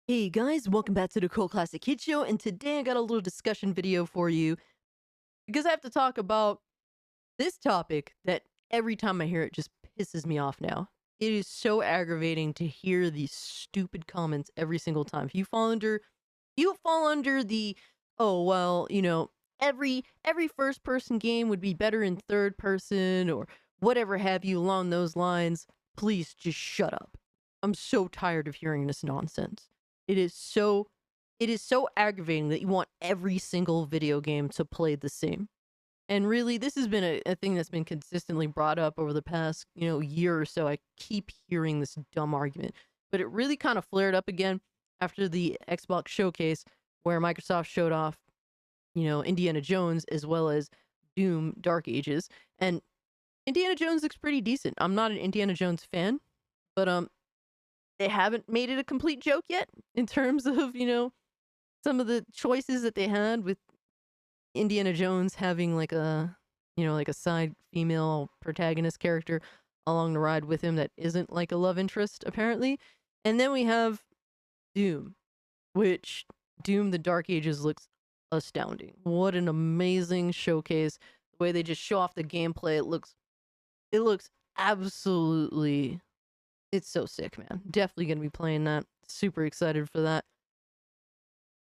Hey guys, welcome back to the Cool Classic Kid Show, and today I got a little discussion video for you because I have to talk about this topic that every time I hear it just pisses me off now. It is so aggravating to hear these stupid comments every single time. If you fall under the oh well, every first person game would be better in third person or whatever have you along those lines, please just shut up. I'm so tired of hearing this nonsense. It is so it is so aggravating that you want every single video game to play the same. And really, this has been a thing that's been consistently brought up over the past, year or so. I keep hearing this dumb argument, but it really kind of flared up again after the Xbox showcase where Microsoft showed off, Indiana Jones as well as Doom Dark Ages. And Indiana Jones looks pretty decent. I'm not an Indiana Jones fan, but they haven't made it a complete joke yet in terms of, some of the choices that they had with Indiana Jones having like a side female protagonist character along the ride with him that isn't like a love interest apparently. And then we have Doom, which Doom the Dark Ages looks astounding. What an amazing showcase. The way they just show off the gameplay, it looks absolutely, it's so sick, man. Definitely going to be playing that. Super excited for that.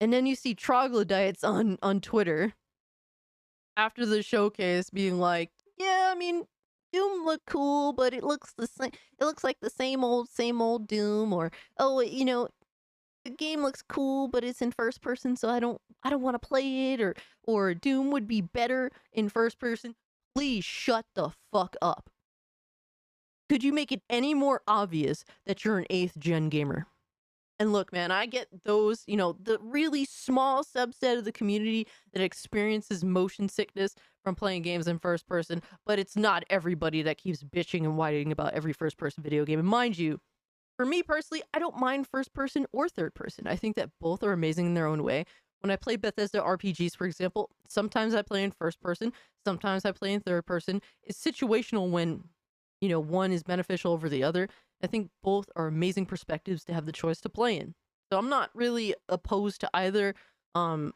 And then you see troglodytes on Twitter after the showcase being like, "Yeah, I mean, Doom looked cool, but it looks the same. It looks like the same old Doom." Or, "Oh, the game looks cool, but it's in first person, so I don't want to play it." Or Doom would be better in first person. Please shut the fuck up. Could you make it any more obvious that you're an 8th gen gamer? And look, man, I get those, the really small subset of the community that experiences motion sickness from playing games in first person, but it's not everybody that keeps bitching and whining about every first person video game. And mind you, for me personally, I don't mind first person or third person. I think that both are amazing in their own way. When I play Bethesda RPGs, for example, sometimes I play in first person, sometimes I play in third person. It's situational when, one is beneficial over the other. I think both are amazing perspectives to have the choice to play in. So I'm not really opposed to either. Um,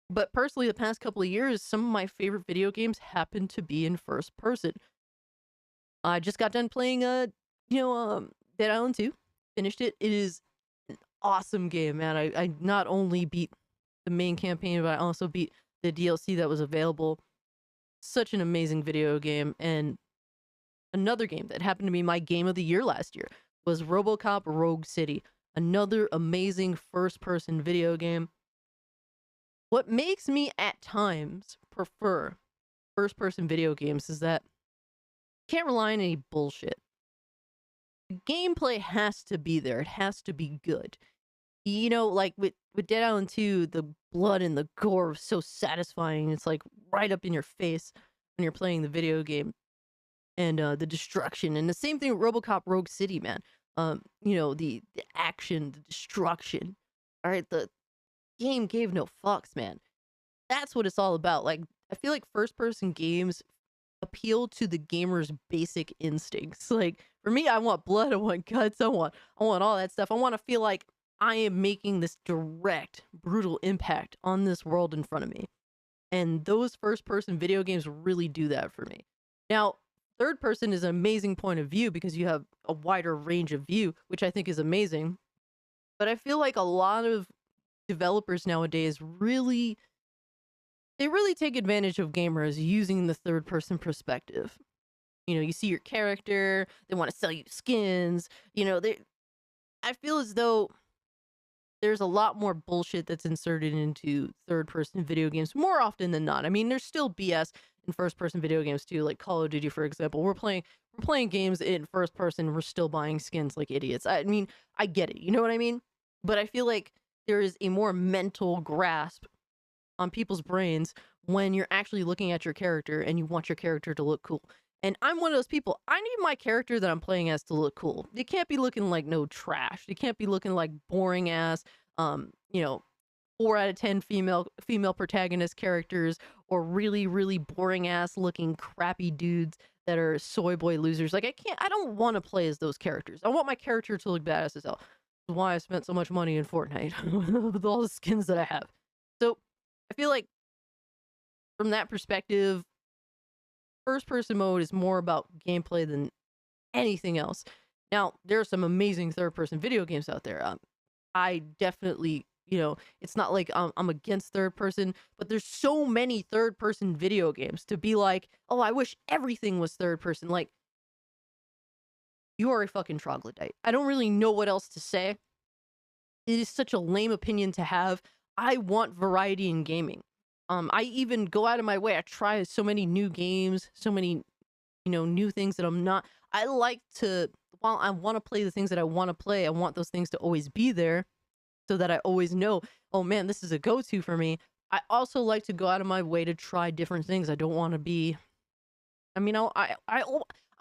but personally, the past couple of years, some of my favorite video games happen to be in first person. I just got done playing Dead Island 2. Finished it. It is an awesome game, man. I not only beat the main campaign, but I also beat the DLC that was available. Such an amazing video game. And another game that happened to be my game of the year last year was RoboCop Rogue City. Another amazing first person video game. What makes me at times prefer first person video games is that you can't rely on any bullshit. The gameplay has to be there. It has to be good. Like with Dead Island 2, the blood and the gore was so satisfying. It's like right up in your face when you're playing the video game. And the destruction, and the same thing with RoboCop Rogue City, man. The action, the destruction. All right, the game gave no fucks, man. That's what it's all about. Like, I feel like first person games appeal to the gamer's basic instincts. Like, for me, I want blood, I want guts, I want all that stuff. I want to feel like I am making this direct, brutal impact on this world in front of me. And those first person video games really do that for me. Now, third person is an amazing point of view because you have a wider range of view, which I think is amazing. But I feel like a lot of developers nowadays really take advantage of gamers using the third person perspective. You see your character, they want to sell you skins, they I feel as though there's a lot more bullshit that's inserted into third person video games more often than not. I mean, there's still BS in first person video games too, like Call of Duty, for example. We're playing games in first person, we're still buying skins like idiots. I mean, I get it, you know what I mean? But I feel like there is a more mental grasp on people's brains when you're actually looking at your character and you want your character to look cool. And I'm one of those people. I need my character that I'm playing as to look cool. They can't be looking like no trash. They can't be looking like boring ass, um, you know, 4 out of 10 female protagonist characters, or really really boring ass looking crappy dudes that are soy boy losers. Like I don't want to play as those characters. I want my character to look badass as hell. why I spent so much money in Fortnite with all the skins that I have. So I feel like from that perspective, first person mode is more about gameplay than anything else. Now, there are some amazing third person video games out there. I definitely, it's not like I'm against third person, but there's so many third person video games to be like, oh, I wish everything was third person. Like, you are a fucking troglodyte. I don't really know what else to say. It is such a lame opinion to have. I want variety in gaming. I even go out of my way. I try so many new games, so many, new things that I'm not. I like to, while I want to play the things that I want to play, I want those things to always be there so that I always know, oh man, this is a go-to for me. I also like to go out of my way to try different things. I don't want to be, I mean, I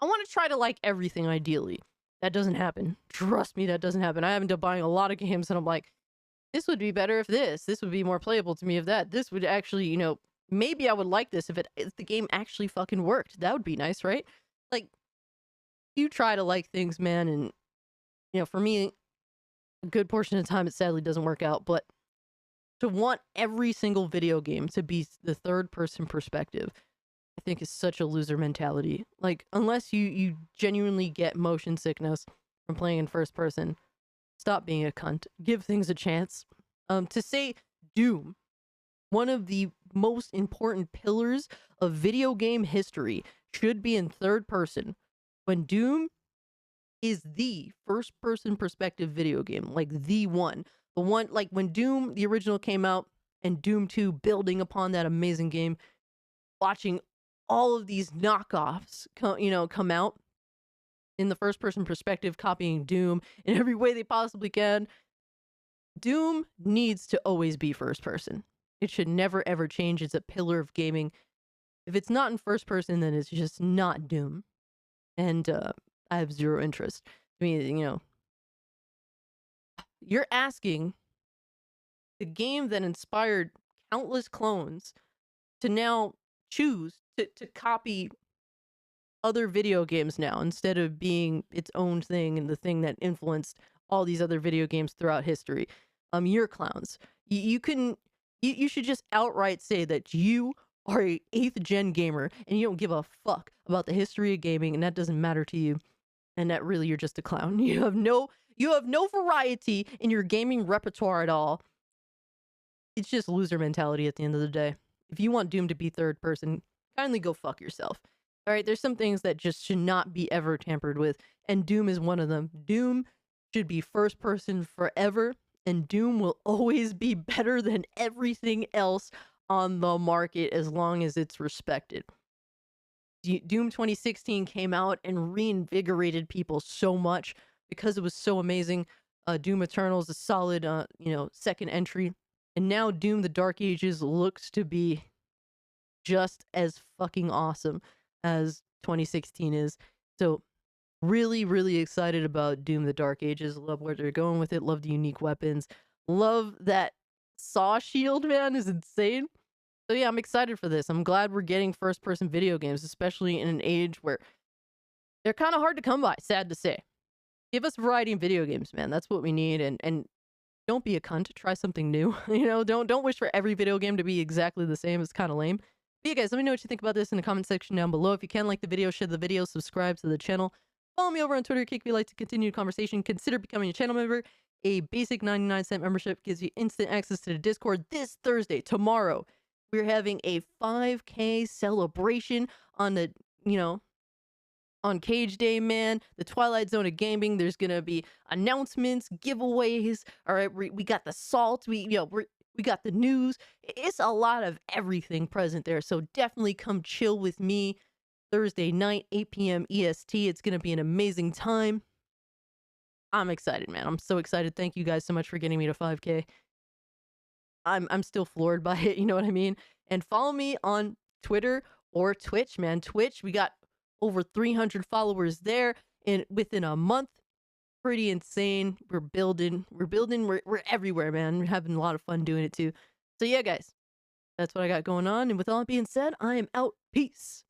want to try to like everything ideally. That doesn't happen. Trust me, that doesn't happen. I have ended up buying a lot of games and I'm like, this would be better if this would be more playable to me if that, this would actually, maybe I would like this if the game actually fucking worked. That would be nice, right? Like, you try to like things, man, and, for me, a good portion of the time it sadly doesn't work out, but to want every single video game to be the third person perspective, I think is such a loser mentality. Like, unless you genuinely get motion sickness from playing in first person, stop being a cunt. Give things a chance. To say Doom, one of the most important pillars of video game history, should be in third person, when Doom is the first person perspective video game, like the one. The one, like when Doom, the original, came out, and Doom 2 building upon that amazing game, watching all of these knockoffs come out in the first person perspective, copying Doom in every way they possibly can. Doom needs to always be first person. It should never ever change. It's a pillar of gaming. If it's not in first person, then it's just not Doom. And I have zero interest. I mean, you're asking the game that inspired countless clones to now choose to copy other video games now instead of being its own thing and the thing that influenced all these other video games throughout history. You're clowns. You should just outright say that you are a 8th gen gamer and you don't give a fuck about the history of gaming, and that doesn't matter to you, and that really you're just a clown. You have no variety in your gaming repertoire at all. It's just loser mentality at the end of the day. If you want Doom to be third person, kindly go fuck yourself. All right, there's some things that just should not be ever tampered with, and Doom is one of them. Doom should be first person forever, and Doom will always be better than everything else on the market as long as it's respected. Doom 2016 came out and reinvigorated people so much because it was so amazing. Doom Eternal is a solid, second entry. And now Doom the Dark Ages looks to be just as fucking awesome as 2016 is. So really, really excited about Doom the Dark Ages. Love where they're going with it. Love the unique weapons. Love that saw shield, man, is insane. So yeah, I'm excited for this. I'm glad we're getting first person video games, especially in an age where they're kind of hard to come by, sad to say. Give us variety in video games, man. That's what we need. And don't be a cunt. Try something new. Don't wish for every video game to be exactly the same. It's kind of lame. But yeah, guys, let me know what you think about this in the comment section down below. If you can, like the video, share the video, subscribe to the channel. Follow me over on Twitter, Kick if you'd like to continue the conversation. Consider becoming a channel member. A basic 99-cent membership gives you instant access to the Discord. This Thursday, tomorrow, we're having a 5K celebration on the, on Cage Day, man. The Twilight Zone of Gaming. There's gonna be announcements, giveaways. All right, we got the salt. We got the news. It's a lot of everything present there. So definitely come chill with me Thursday night, 8 p.m. EST. It's gonna be an amazing time. I'm excited, man. I'm so excited. Thank you guys so much for getting me to 5K. I'm still floored by it, you know what I mean? And follow me on Twitter or Twitch, man. Twitch, we got over 300 followers there within a month. Pretty insane. We're building, we're everywhere, man. We're having a lot of fun doing it too. So yeah, guys, that's what I got going on. And with all that being said, I am out. Peace.